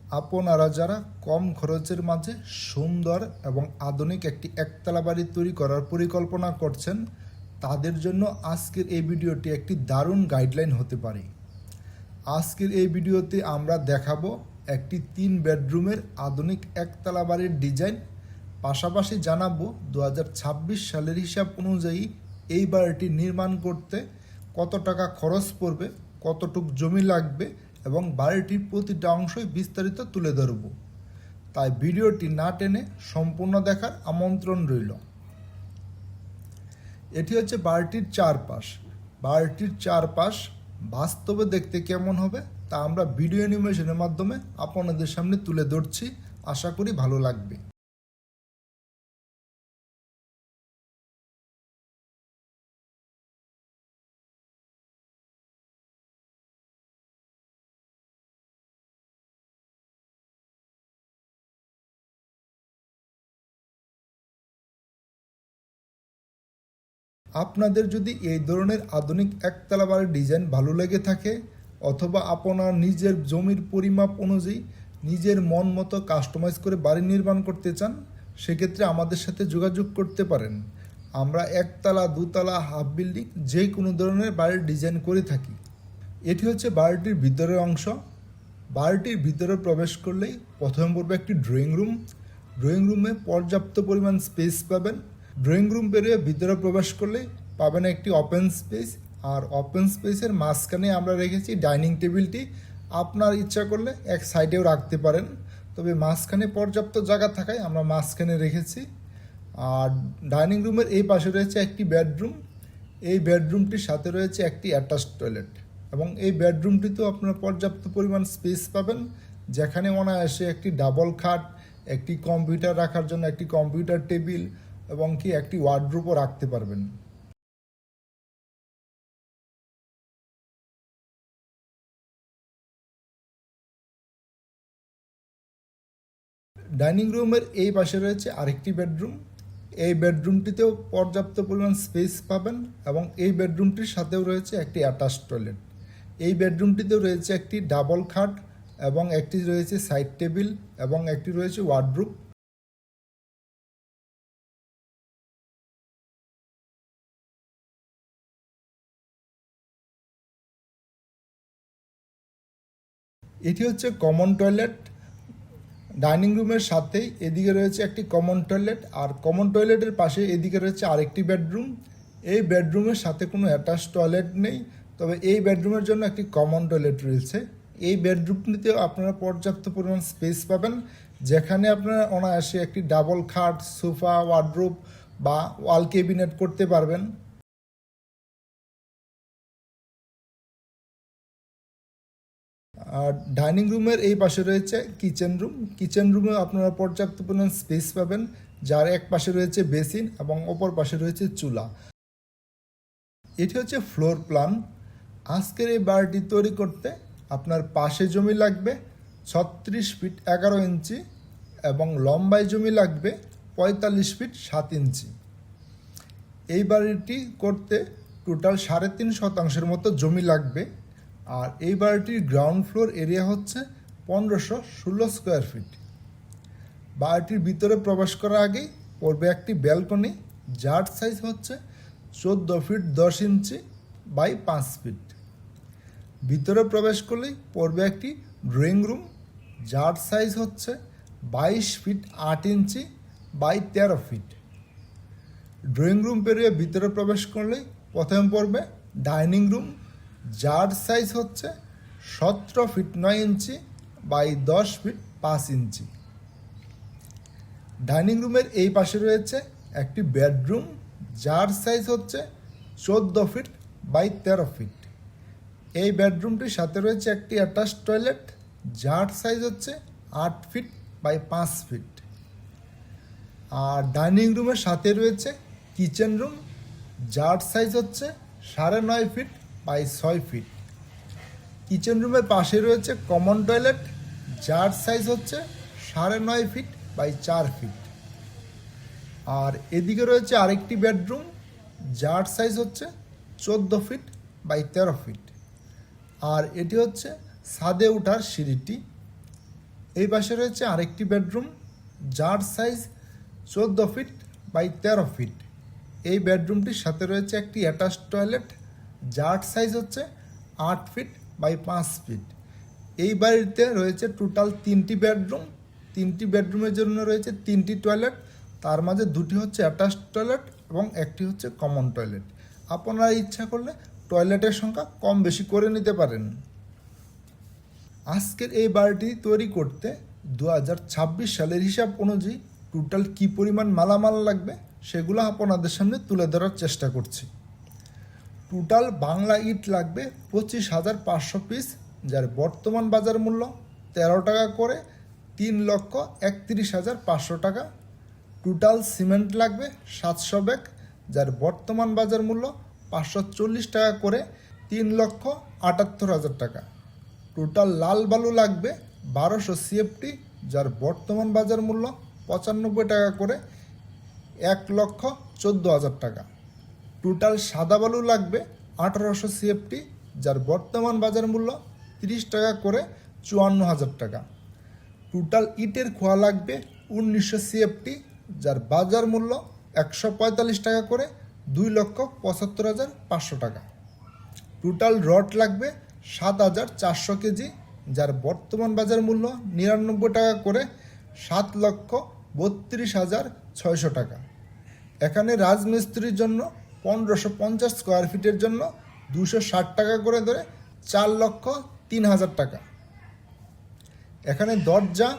আপনারা যারা কম খরচের মাঝে সুন্দর এবং আধুনিক একটি একতলা বাড়ি তৈরি করার পরিকল্পনা করছেন, তাদের জন্য আজকের এই ভিডিওটি একটি দারুণ গাইডলাইন হতে পারে। আজকের এই ভিডিওতে আমরা দেখাবো একটি 3 বেডরুমের আধুনিক একতলা বাড়ির ডিজাইন, পাশাপাশি জানাবো 2026 সালের হিসাব অনুযায়ী এই বাড়িটি নির্মাণ করতে কত টাকা খরচ পড়বে, কতটুক জমি লাগবে এবং বাড়িটির প্রতিটা অংশই বিস্তারিত তুলে ধরব। তাই ভিডিওটি না টেনে সম্পূর্ণ দেখার আমন্ত্রণ রইল। এটি হচ্ছে বাড়িটির চারপাশ। বাড়িটির চারপাশ বাস্তবে দেখতে কেমন হবে তা আমরা ভিডিও অ্যানিমেশনের মাধ্যমে আপনাদের সামনে তুলে ধরছি। আশা করি ভালো লাগবে। আপনাদের যদি এই ধরনের আধুনিক একতলা বাড়ির ডিজাইন ভালো লেগে থাকে, অথবা আপনার নিজের জমির পরিমাপ অনুযায়ী নিজের মন মতো কাস্টমাইজ করে বাড়ি নির্মাণ করতে চান, সেক্ষেত্রে আমাদের সাথে যোগাযোগ করতে পারেন। আমরা একতলা, দুতলা, হাফ বিল্ডিং যে কোনো ধরনের বাড়ির ডিজাইন করে থাকি। এটি হচ্ছে বাড়িটির ভিতরের অংশ। বাড়িটির ভিতরে প্রবেশ করলেই প্রথমে পড়বে একটি ড্রয়িং রুম। ড্রয়িং রুমে পর্যাপ্ত পরিমাণ স্পেস পাবেন। ড্রয়িং রুম পেরিয়ে ভিতরে প্রবেশ করলেই পাবেন একটি ওপেন স্পেস, আর ওপেন স্পেসের মাঝখানে আমরা রেখেছি ডাইনিং টেবিলটি। আপনার ইচ্ছা করলে এক সাইডেও রাখতে পারেন, তবে মাঝখানে পর্যাপ্ত জায়গা থাকায় আমরা মাঝখানে রেখেছি। আর ডাইনিং রুমের এই পাশে রয়েছে একটি বেডরুম। এই বেডরুমটির সাথে রয়েছে একটি অ্যাটাচড টয়লেট, এবং এই বেডরুমটিতেও আপনারা পর্যাপ্ত পরিমাণ স্পেস পাবেন, যেখানে অনায়াসে একটি ডাবল খাট, একটি কম্পিউটার রাখার জন্য একটি কম্পিউটার টেবিল এবং কি একটি ওয়ার্ডরোবও রাখতে পারবেন। ডাইনিং রুমের এই পাশে রয়েছে আরেকটি বেডরুম। এই বেডরুমটিতেও পর্যাপ্ত পরিমাণ স্পেস পাবেন, এবং এই বেডরুমটির সাথেও রয়েছে একটি অ্যাটাচড টয়লেট। এই বেডরুমটিতেও রয়েছে একটি ডাবল খাট, এবং একটি রয়েছে সাইড টেবিল, এবং একটি রয়েছে ওয়ার্ডরোব। এটি হচ্ছে কমন টয়লেট। ডাইনিং রুমের সাথেই এদিকে রয়েছে একটি কমন টয়লেট, আর কমন টয়লেটের পাশে এদিকে রয়েছে আরেকটি বেডরুম। এই বেডরুমের সাথে কোনো অ্যাটাচ টয়লেট নেই, তবে এই বেডরুমের জন্য একটি কমন টয়লেট রয়েছে। এই বেডরুমটিতেও আপনারা পর্যাপ্ত পরিমাণ স্পেস পাবেন, যেখানে আপনারা অনায়াসে একটি ডাবল খাট, সোফা, ওয়ার্ডরোব বা ওয়াল ক্যাবিনেট করতে পারবেন। আর ডাইনিং রুমের এই পাশে রয়েছে কিচেন রুম। কিচেন রুমে আপনারা পর্যাপ্ত পরিমাণ স্পেস পাবেন, যার এক পাশে রয়েছে বেসিন এবং অপর পাশে রয়েছে চুলা। এটি হচ্ছে ফ্লোর প্ল্যান। আজকের এই বাড়িটি তৈরি করতে আপনার পাশে জমি লাগবে 36 ফিট 11 ইঞ্চি, এবং লম্বায় জমি লাগবে 45 ফিট 7 ইঞ্চি। এই বাড়িটি করতে টোটাল 3.5 শতাংশের মতো জমি লাগবে। আর এই বাড়িটির গ্রাউন্ড ফ্লোর এরিয়া হচ্ছে 1516 স্কোয়ার ফিট। বাড়িটির ভিতরে প্রবেশ করার আগেই পড়বে একটি ব্যালকনি, যার সাইজ হচ্ছে 14 ফিট 10 ইঞ্চি বাই 5 ফিট। ভিতরে প্রবেশ করলেই পড়বে একটি ড্রয়িং রুম, যার সাইজ হচ্ছে 22 feet 8 inch by 13 feet. Drawing room পেরিয়ে ভিতরে প্রবেশ করলেই প্রথমে পড়বে ডাইনিং রুম, যার সাইজ হচ্ছে 17 feet 9 inch by 10 feet 5 inch. Dining রুমের এই পাশে রয়েছে একটি বেডরুম, যার সাইজ হচ্ছে 14 ফিট বাই 13 ফিট। এই বেডরুমটির সাথে রয়েছে একটি অ্যাটাচ টয়লেট, যার সাইজ হচ্ছে 8 ফিট বাই 5 ফিট। আর ডাইনিং রুমের সাথে রয়েছে কিচেন রুম, যার সাইজ হচ্ছে 9.5 ফিট বাই 6 ফিট। কিচেন রুমের পাশে রয়েছে কমন টয়লেট, যার সাইজ হচ্ছে 9.5 ফিট বাই 4 ফিট। আর এদিকে রয়েছে আরেকটি বেডরুম, যার সাইজ হচ্ছে 14 ফিট বাই 13 ফিট। আর এটি হচ্ছে ছাদে ওঠার সিঁড়িটি। এই পাশে রয়েছে আরেকটি বেডরুম, যার সাইজ 14 ফিট বাই 13 ফিট। এই বেডরুমটির সাথে রয়েছে একটি অ্যাটাচ টয়লেট, যার সাইজ হচ্ছে 8 ফিট বাই 5 ফিট। এই বাড়িতে রয়েছে টোটাল 3টি বেডরুম। 3টি বেডরুমের জন্য রয়েছে 3টি টয়লেট, তার মাঝে 2টি হচ্ছে অ্যাটাচ টয়লেট এবং একটি হচ্ছে কমন টয়লেট। আপনারা ইচ্ছা করলে টয়লেটের সংখ্যা কম বেশি করে নিতে পারেন। আজকের এই বাড়িটি তৈরি করতে 2026 সালের হিসাব অনুযায়ী টোটাল কী পরিমাণ মালামাল লাগবে সেগুলো আপনাদের সামনে তুলে ধরার চেষ্টা করছি। টোটাল বাংলা ইট লাগবে 25,500 পিস, যার বর্তমান বাজার মূল্য 13 টাকা করে 3,31,500 টাকা। টোটাল সিমেন্ট লাগবে 700 ব্যাগ, যার বর্তমান বাজার মূল্য 540 টাকা করে 3,78,000 টাকা। টোটাল লাল বালু লাগবে 1200 CFT, যার বর্তমান বাজার মূল্য 95 টাকা করে 1,14,000 টাকা। টোটাল সাদা বালু লাগবে 1800 CFT, যার বর্তমান বাজার মূল্য 30 টাকা করে 54,000 টাকা। টোটাল ইটের খোয়া লাগবে 1900 CFT, যার বাজার মূল্য 145 টাকা করে 2,75,500 টাকা। টোটাল রড লাগবে 7,400 কেজি, যার বর্তমান বাজার মূল্য 99 টাকা করে 7,32,600 টাকা। এখানে রাজমিস্ত্রির জন্য 1550 স্কোয়ার ফিটের জন্য 260 টাকা করে ধরে 4,03,000 টাকা। এখানে দরজা,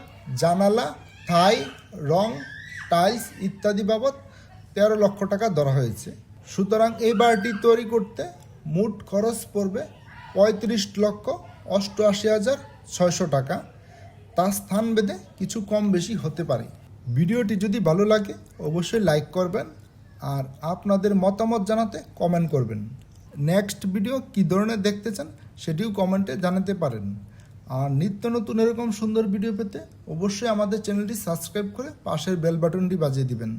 জানালা, থাই, রং, টাইলস ইত্যাদি বাবদ 13 লক্ষ টাকা ধরা হয়েছে। সুতরাং এই বাড়িটি তৈরি করতে মোট খরচ পড়বে 35,88,600 টাকা। তার স্থান ভেদে কিছু কম বেশি হতে পারে। ভিডিওটি যদি ভালো লাগে অবশ্যই লাইক করবেন আর আপনাদের মতামত জানাতে কমেন্ট করবেন। নেক্সট ভিডিও কী ধরনের দেখতে চান সেটিও কমেন্টে জানাতে পারেন। আর নিত্য নতুন এরকম সুন্দর ভিডিও পেতে অবশ্যই আমাদের চ্যানেলটি সাবস্ক্রাইব করে পাশের বেল বাটনটি বাজিয়ে দিবেন।